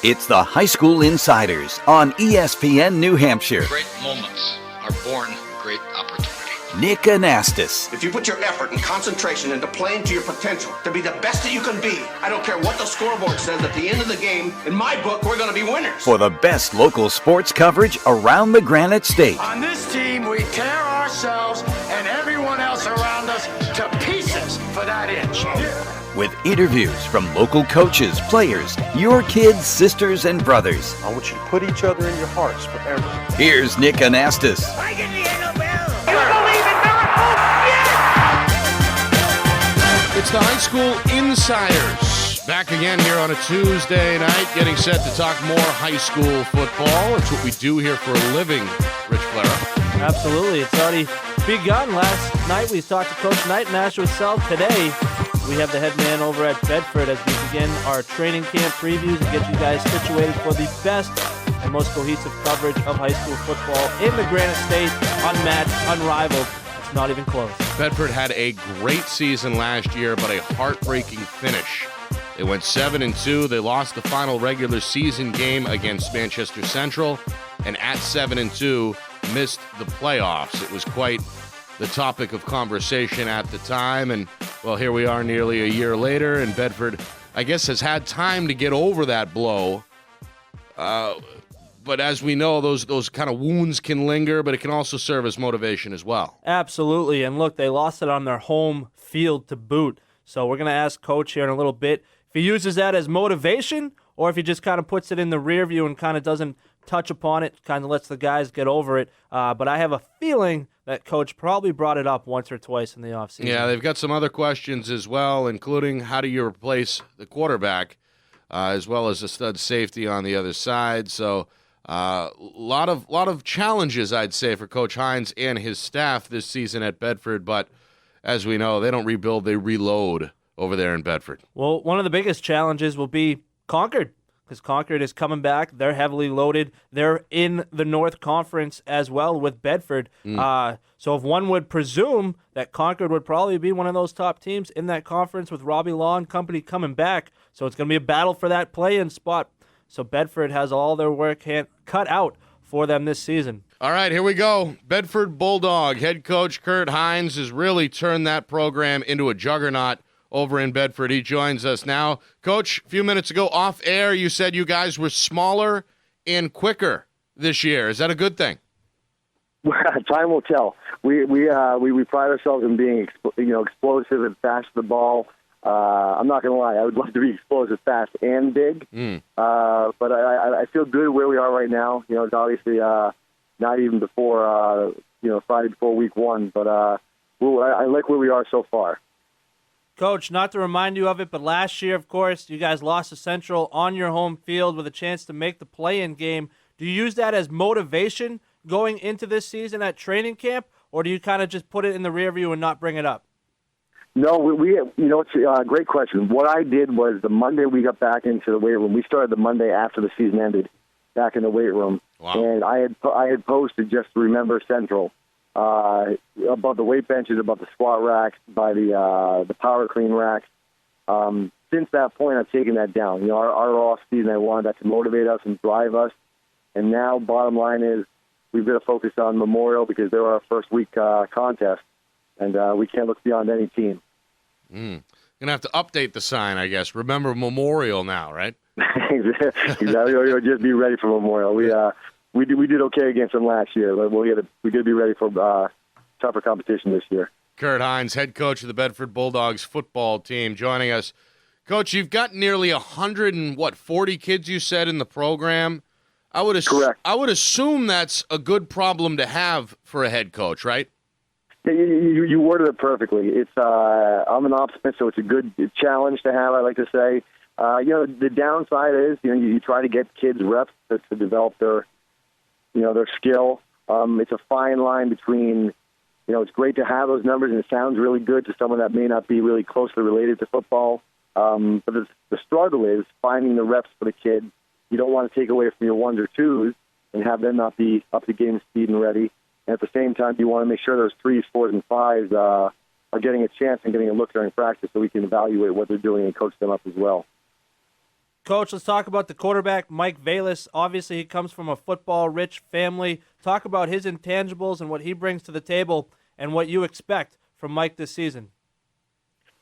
It's the High School Insiders on ESPN New Hampshire. Great moments are born great opportunity. Nick Anastas. If you put your effort and concentration into playing to your potential, to be the best that you can be, I don't care what the scoreboard says at the end of the game, in my book, we're going to be winners. For the best local sports coverage around the Granite State. On this team, we tear ourselves and everyone else around us to pieces for that inch. With interviews from local coaches, players, your kids, sisters, and brothers. I want you to put each other in your hearts forever. Here's Nick Anastas. I get the NFL. You believe in miracles? Yes! It's the High School Insiders. Back again here on a Tuesday night, getting set to talk more high school football. It's what we do here for a living, Rich Flera. Absolutely. It's already begun. Last night we talked to Coach Knight and Asher South. Today we have the head man over at Bedford as we begin our training camp previews and get you guys situated for the best and most cohesive coverage of high school football in the Granite State. Unmatched, unrivaled. It's not even close. Bedford had a great season last year, but a heartbreaking finish. They went 7-2. They lost the final regular season game against Manchester Central, and at 7-2, missed the playoffs. It was quite the topic of conversation at the time, and well, here we are nearly a year later, and Bedford, I guess, has had time to get over that blow. But as we know, those kind of wounds can linger, but it can also serve as motivation as well. Absolutely, and look, they lost it on their home field to boot. So we're going to ask Coach here in a little bit if he uses that as motivation or if he just kind of puts it in the rear view and kind of doesn't touch upon it, kind of lets the guys get over it. But I have a feeling that Coach probably brought it up once or twice in the offseason. Yeah, they've got some other questions as well, including how do you replace the quarterback, as well as a stud safety on the other side. So a lot of challenges, I'd say, for Coach Hines and his staff this season at Bedford. But as we know, they don't rebuild, they reload over there in Bedford. Well, one of the biggest challenges will be Concord, because Concord is coming back. They're heavily loaded. They're in the North Conference as well with Bedford. So if one would presume that Concord would probably be one of those top teams in that conference with Robbie Law and company coming back. So it's going to be a battle for that play-in spot. So Bedford has all their work cut out for them this season. All right, here we go. Bedford Bulldog head coach Kurt Hines has really turned that program into a juggernaut over in Bedford. He joins us now. Coach, a few minutes ago off air, you said you guys were smaller and quicker this year. Is that a good thing? Time will tell. We pride ourselves in being explosive and fast to the ball. I'm not going to lie. I would love to be explosive, fast, and big. But I feel good where we are right now. You know, it's obviously not even before Friday before week one. But I like where we are so far. Coach, not to remind you of it, but last year, of course, you guys lost to Central on your home field with a chance to make the play-in game. Do you use that as motivation going into this season at training camp, or do you kind of just put it in the rear view and not bring it up? No, it's a great question. What I did was the Monday we got back into the weight room. We started the Monday after the season ended back in the weight room. Wow. And I had posted just to remember Central. Above the weight benches, above the squat racks, by the power clean racks. Since that point, I've taken that down. You know, our off season, I wanted that to motivate us and drive us. And now, bottom line is, we've got to focus on Memorial because they're our first week contest, and we can't look beyond any team. Gonna have to update the sign, I guess. Remember Memorial now, right? Exactly. Or just be ready for Memorial. We did okay against them last year, but we got to be ready for tougher competition this year. Kurt Hines, head coach of the Bedford Bulldogs football team, joining us. Coach, you've got nearly 140 kids, you said, in the program. Correct. I would assume that's a good problem to have for a head coach, right? You worded it perfectly. It's I'm an optimist, so it's a good challenge to have, I like to say. The downside is, you try to get kids reps to develop their skill. It's a fine line between, it's great to have those numbers and it sounds really good to someone that may not be really closely related to football. But the struggle is finding the reps for the kid. You don't want to take away from your ones or twos and have them not be up to game speed and ready. And at the same time, you want to make sure those 3s, 4s, and 5s are getting a chance and getting a look during practice so we can evaluate what they're doing and coach them up as well. Coach, let's talk about the quarterback, Mike Vallis. Obviously, he comes from a football-rich family. Talk about his intangibles and what he brings to the table and what you expect from Mike this season.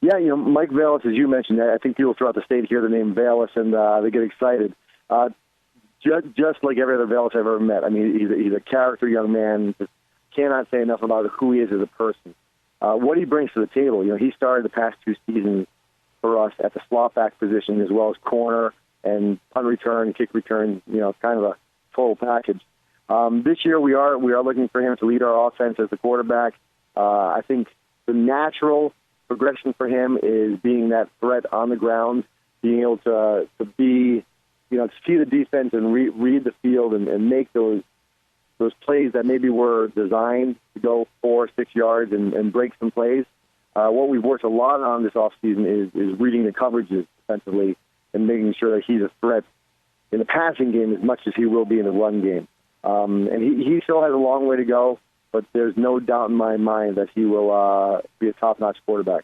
Yeah, Mike Vallis, as you mentioned, I think people throughout the state hear the name Vallis and they get excited. Just like every other Vallis I've ever met. I mean, he's a character young man. Just cannot say enough about who he is as a person. What he brings to the table, he started the past 2 seasons for us at the slot back position as well as corner and punt return, kick return, kind of a total package. This year we are looking for him to lead our offense as the quarterback. I think the natural progression for him is being that threat on the ground, being able to be, to see the defense and read the field and make those plays that maybe were designed to go 4 or 6 yards and break some plays. What we've worked a lot on this offseason is reading the coverages defensively and making sure that he's a threat in the passing game as much as he will be in the run game. And he still has a long way to go, but there's no doubt in my mind that he will be a top-notch quarterback.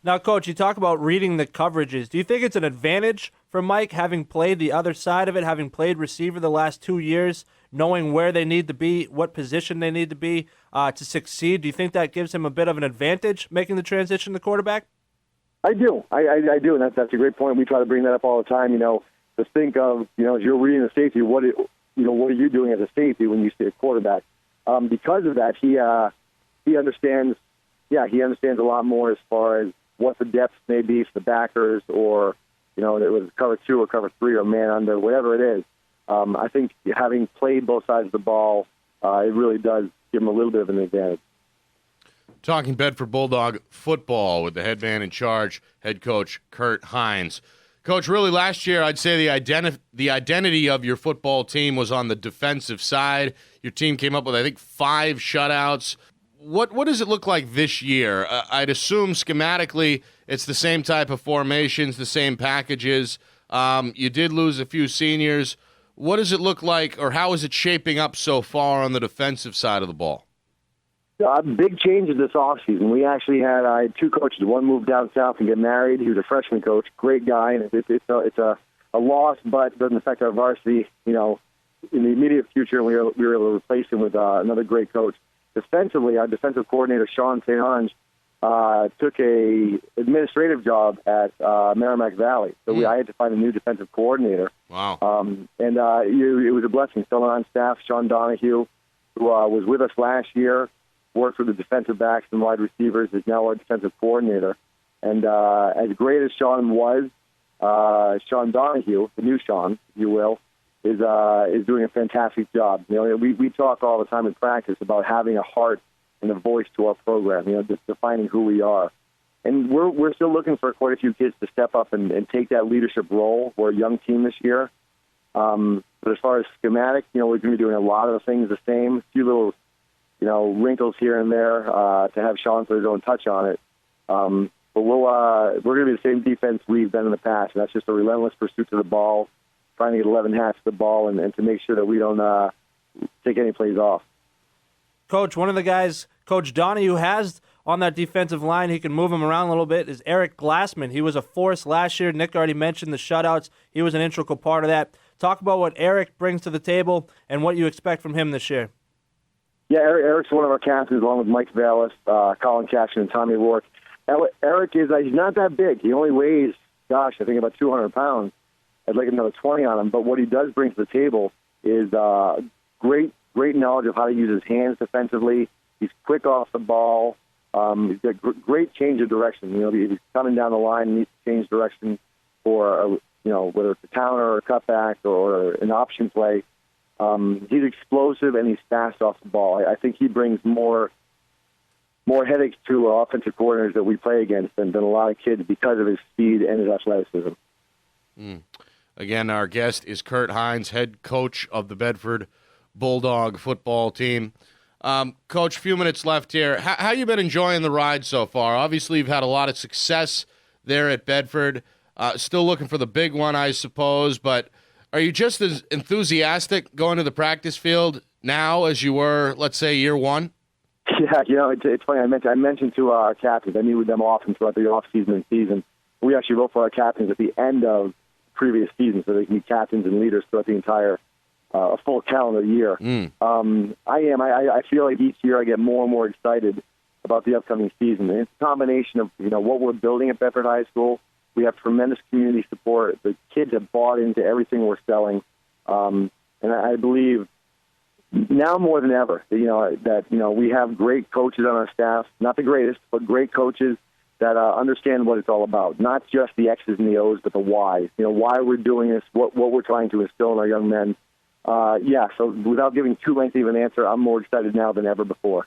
Now, Coach, you talk about reading the coverages. Do you think it's an advantage for Mike, having played the other side of it, having played receiver the last 2 years, knowing where they need to be, what position they need to be to succeed? Do you think that gives him a bit of an advantage making the transition to quarterback? I do. I do, and that's a great point. We try to bring that up all the time, to think of, as you're reading the safety, what are you doing as a safety when you see a quarterback? Because of that, he understands, he understands a lot more as far as what the depth may be for the backers or, it was cover 2 or cover 3 or man under, whatever it is. I think having played both sides of the ball, it really does give him a little bit of an advantage. Talking Bedford Bulldog football with the head man in charge, head coach Kurt Hines. Coach, really last year I'd say the identity of your football team was on the defensive side. Your team came up with, I think, 5 shutouts. What does it look like this year? I'd assume schematically it's the same type of formations, the same packages. You did lose a few seniors. What does it look like, or how is it shaping up so far on the defensive side of the ball? Big changes this offseason. We actually I had 2 coaches. One moved down south and get married. He was a freshman coach, great guy, and it's a loss, but doesn't affect our varsity. In the immediate future, we were able to replace him with another great coach. Defensively, our defensive coordinator, Sean St. Ange, took a administrative job at Merrimack Valley. So I had to find a new defensive coordinator. Wow. And it was a blessing. Still on staff, Sean Donahue, who was with us last year, worked with the defensive backs and wide receivers, is now our defensive coordinator. And as great as Sean was, Sean Donahue, the new Sean, if you will, is doing a fantastic job. We talk all the time in practice about having a heart and a voice to our program, just defining who we are. And we're still looking for quite a few kids to step up and take that leadership role. We're a young team this year. But as far as schematic, we're going to be doing a lot of the things the same, a few little, wrinkles here and there to have Sean put his own touch on it. But we're going to be the same defense we've been in the past, and that's just a relentless pursuit to the ball, trying to get 11 hats to the ball and to make sure that we don't take any plays off. Coach, one of the guys Coach Donahue has on that defensive line, he can move him around a little bit, is Eric Glassman. He was a force last year. Nick already mentioned the shutouts. He was an integral part of that. Talk about what Eric brings to the table and what you expect from him this year. Yeah, Eric's one of our captains, along with Mike Vallis, Colin Cashin, and Tommy Rourke. Eric he's not that big. He only weighs, I think about 200 pounds. I'd like another 20 on him. But what he does bring to the table is great knowledge of how to use his hands defensively. He's quick off the ball. He's got great change of direction. He's coming down the line and needs to change direction for, whether it's a counter or a cutback or an option play. He's explosive and he's fast off the ball. I think he brings more headaches to offensive coordinators that we play against than a lot of kids because of his speed and his athleticism. Again, our guest is Kurt Hines, head coach of the Bedford Bulldog football team. Coach, a few minutes left here. How you been enjoying the ride so far? Obviously, you've had a lot of success there at Bedford. Still looking for the big one, I suppose, but are you just as enthusiastic going to the practice field now as you were, let's say, year one? Yeah, it's funny. I mentioned to our captains, I meet with them often throughout the off-season and season. We actually vote for our captains at the end of previous season, so they can be captains and leaders throughout the entire full calendar year. I feel like each year I get more and more excited about the upcoming season. And it's a combination of what we're building at Bedford High School. We have tremendous community support. The kids have bought into everything we're selling, and I believe now more than ever that we have great coaches on our staff. Not the greatest, but great coaches that understand what it's all about. Not just the X's and the O's, but the why. Why we're doing this, what we're trying to instill in our young men. So without giving too lengthy of an answer, I'm more excited now than ever before.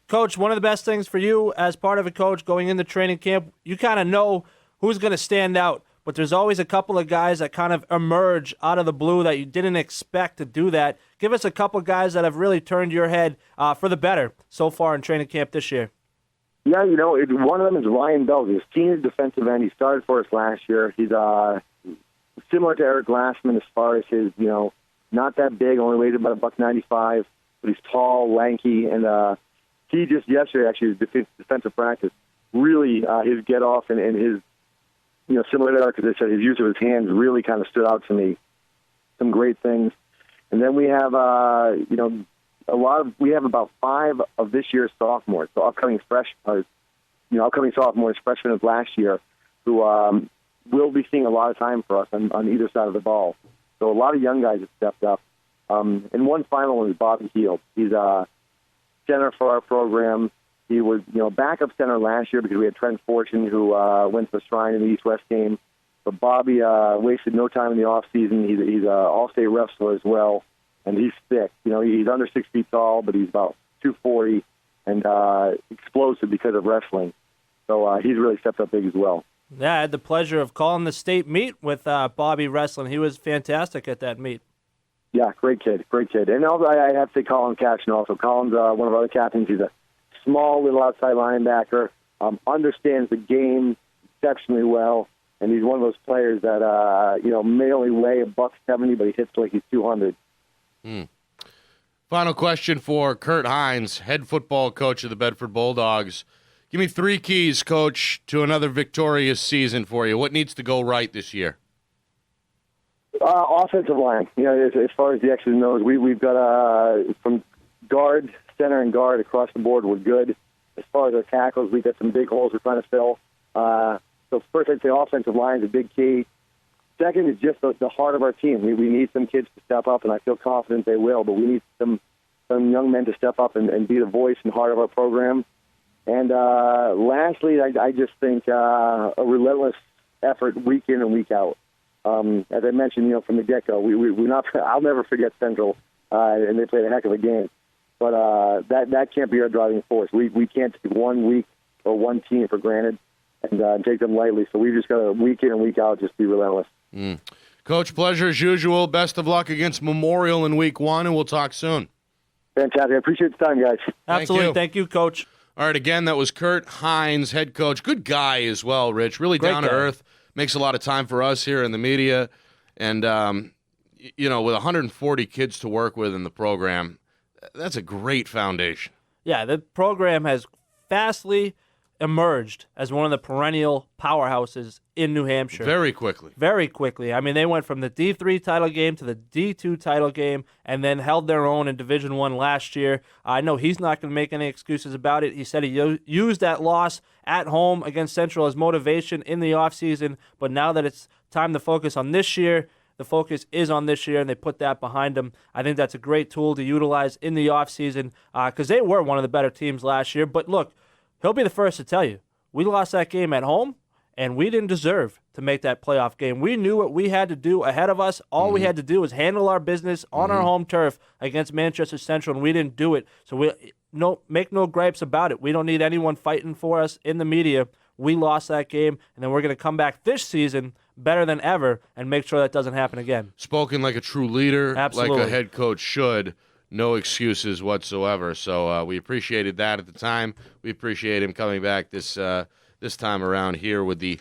Coach, one of the best things for you as part of a coach going into training camp, you kind of know who's going to stand out, but there's always a couple of guys that kind of emerge out of the blue that you didn't expect to do that. Give us a couple guys that have really turned your head for the better so far in training camp this year. Yeah, one of them is Ryan Bell. He's a senior defensive end. He started for us last year. He's similar to Eric Glassman as far as his, not that big, only weighed about $195, but he's tall, lanky, and he just yesterday, actually, his defensive practice, really his get-off and his, similar to Eric, as I said, his use of his hands really kind of stood out to me. Some great things. And then we have, we have about 5 of this year's sophomores, so upcoming sophomores, freshmen of last year, who will be seeing a lot of time for us on either side of the ball. So a lot of young guys have stepped up. And one final one is Bobby Heald. He's center for our program. He was, backup center last year because we had Trent Fortune, who went to the Shrine in the East-West game. But Bobby wasted no time in the offseason. He's an all-state wrestler as well, and he's thick. He's under 6 feet tall, but he's about 240 and explosive because of wrestling. So he's really stepped up big as well. Yeah, I had the pleasure of calling the state meet with Bobby wrestling. He was fantastic at that meet. Yeah, great kid. And also, I have to say Colin Cashin also. Colin's one of our other captains. He's a small little outside linebacker, understands the game exceptionally well, and he's one of those players that, may only weigh $170, but he hits like he's 200. Final question for Kurt Hines, head football coach of the Bedford Bulldogs. Give me 3 keys, Coach, to another victorious season for you. What needs to go right this year? Offensive line. As far as the X's and O's, we've got from guard, center, and guard across the board. We're good. As far as our tackles, we've got some big holes we're trying to fill. So first, I'd say offensive line is a big key. Second is just the heart of our team. We need some kids to step up, and I feel confident they will. But we need some young men to step up and be the voice and heart of our program. And lastly, I just think a relentless effort week in and week out. As I mentioned, from the get-go, I'll never forget Central, and they played a heck of a game. But that can't be our driving force. We can't take one week or one team for granted and take them lightly. So we've just got to week in and week out just be relentless. Coach, pleasure as usual. Best of luck against Memorial in week 1, and we'll talk soon. Fantastic. I appreciate the time, guys. Absolutely. Thank you, Coach. All right, again, that was Kurt Hines, head coach. Good guy as well, Rich. Really Great down guy. to earth. Makes a lot of time for us here in the media. And, with 140 kids to work with in the program, that's a great foundation. Yeah, the program has fastly emerged as one of the perennial powerhouses in New Hampshire. Very quickly. Very quickly. I mean, they went from the D3 title game to the D2 title game and then held their own in Division I last year. I know he's not going to make any excuses about it. He said he used that loss at home against Central as motivation in the offseason, but now that it's time to focus on this year, the focus is on this year, and they put that behind them. I think that's a great tool to utilize in the offseason because they were one of the better teams last year. But look, he'll be the first to tell you, we lost that game at home, and we didn't deserve to make that playoff game. We knew what we had to do ahead of us. All we had to do was handle our business on our home turf against Manchester Central, and we didn't do it. So make no gripes about it. We don't need anyone fighting for us in the media. We lost that game, and then we're going to come back this season better than ever and make sure that doesn't happen again. Spoken like a true leader, Absolutely. like a head coach should. No excuses whatsoever. So we appreciated that at the time. We appreciate him coming back this time around here with the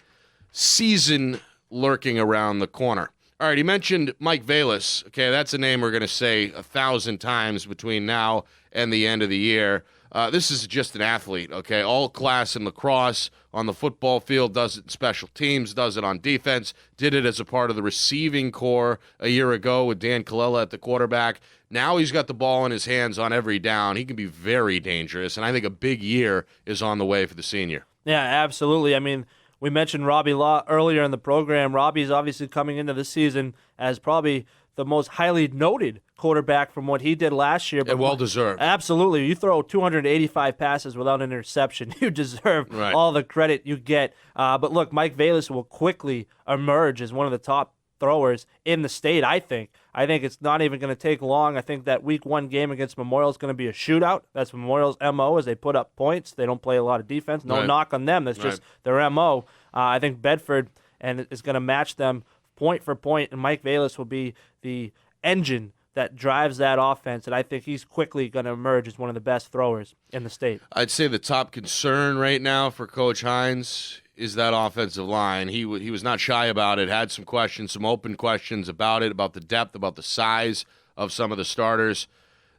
season lurking around the corner. All right, he mentioned Mike Valis. Okay, that's a name we're going to say 1,000 times between now and the end of the year. This is just an athlete, okay? All class in lacrosse, on the football field, does it in special teams, does it on defense, did it as a part of the receiving core a year ago with Dan Colella at the quarterback. Now he's got the ball in his hands on every down. He can be very dangerous, and I think a big year is on the way for the senior. Yeah, absolutely. I mean, we mentioned Robbie Law earlier in the program. Robbie's obviously coming into this season as probably the most highly noted quarterback from what he did last year. And well-deserved. Absolutely. You throw 285 passes without an interception. You deserve all the credit you get. But look, Mike Vallis will quickly emerge as one of the top throwers in the state, I think. I think it's not even going to take long. I think that week 1 game against Memorial is going to be a shootout. That's Memorial's MO, as they put up points. They don't play a lot of defense. No knock on them. That's just their MO. I think Bedford is going to match them point for point, and Mike Vallis will be the engine that drives that offense, and I think he's quickly going to emerge as one of the best throwers in the state. I'd say the top concern right now for Coach Hines is that offensive line. He was not shy about it, had some questions, some open questions about it, about the depth, about the size of some of the starters.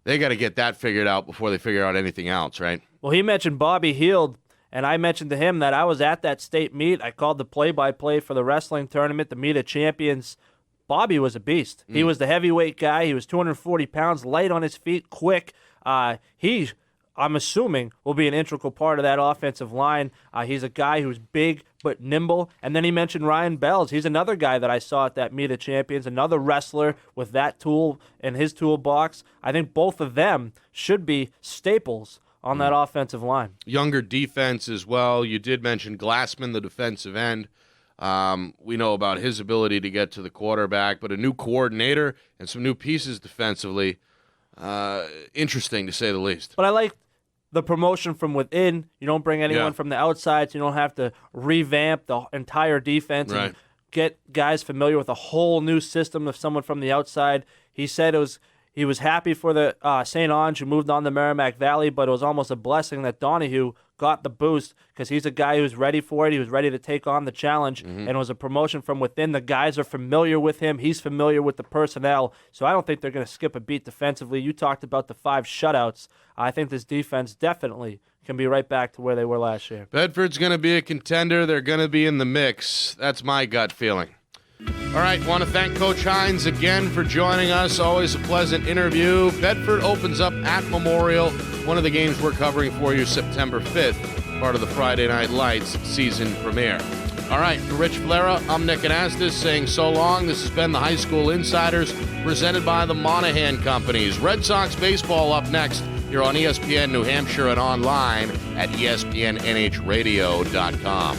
They got to get that figured out before they figure out anything else, right? Well, he mentioned Bobby Heald, and I mentioned to him that I was at that state meet. I called the play-by-play for the wrestling tournament, the Meet of Champions. Bobby was a beast. He was the heavyweight guy. He was 240 pounds, light on his feet, quick. He, I'm assuming, will be an integral part of that offensive line. He's a guy who's big but nimble. And then he mentioned Ryan Bells. He's another guy that I saw at that Meet of Champions, another wrestler with that tool in his toolbox. I think both of them should be staples on that offensive line. Younger defense as well. You did mention Glassman, the defensive end. We know about his ability to get to the quarterback, but a new coordinator and some new pieces defensively. Interesting, to say the least. But I like the promotion from within. You don't bring anyone from the outside, so you don't have to revamp the entire defense and get guys familiar with a whole new system of someone from the outside. He said he was happy for the St. Ange who moved on to Merrimack Valley, but it was almost a blessing that Donahue got the boost because he's a guy who's ready for it. He was ready to take on the challenge, and it was a promotion from within. The guys are familiar with him. He's familiar with the personnel, so I don't think they're going to skip a beat defensively. You talked about the 5 shutouts. I think this defense definitely can be right back to where they were last year. Bedford's going to be a contender. They're going to be in the mix. That's my gut feeling. All right, want to thank Coach Hines again for joining us. Always a pleasant interview. Bedford opens up at Memorial. One of the games we're covering for you September 5th, part of the Friday Night Lights season premiere. All right, for Rich Valera, I'm Nick Anastas saying so long. This has been the High School Insiders presented by the Monahan Companies. Red Sox baseball up next here on ESPN New Hampshire and online at ESPNNHradio.com.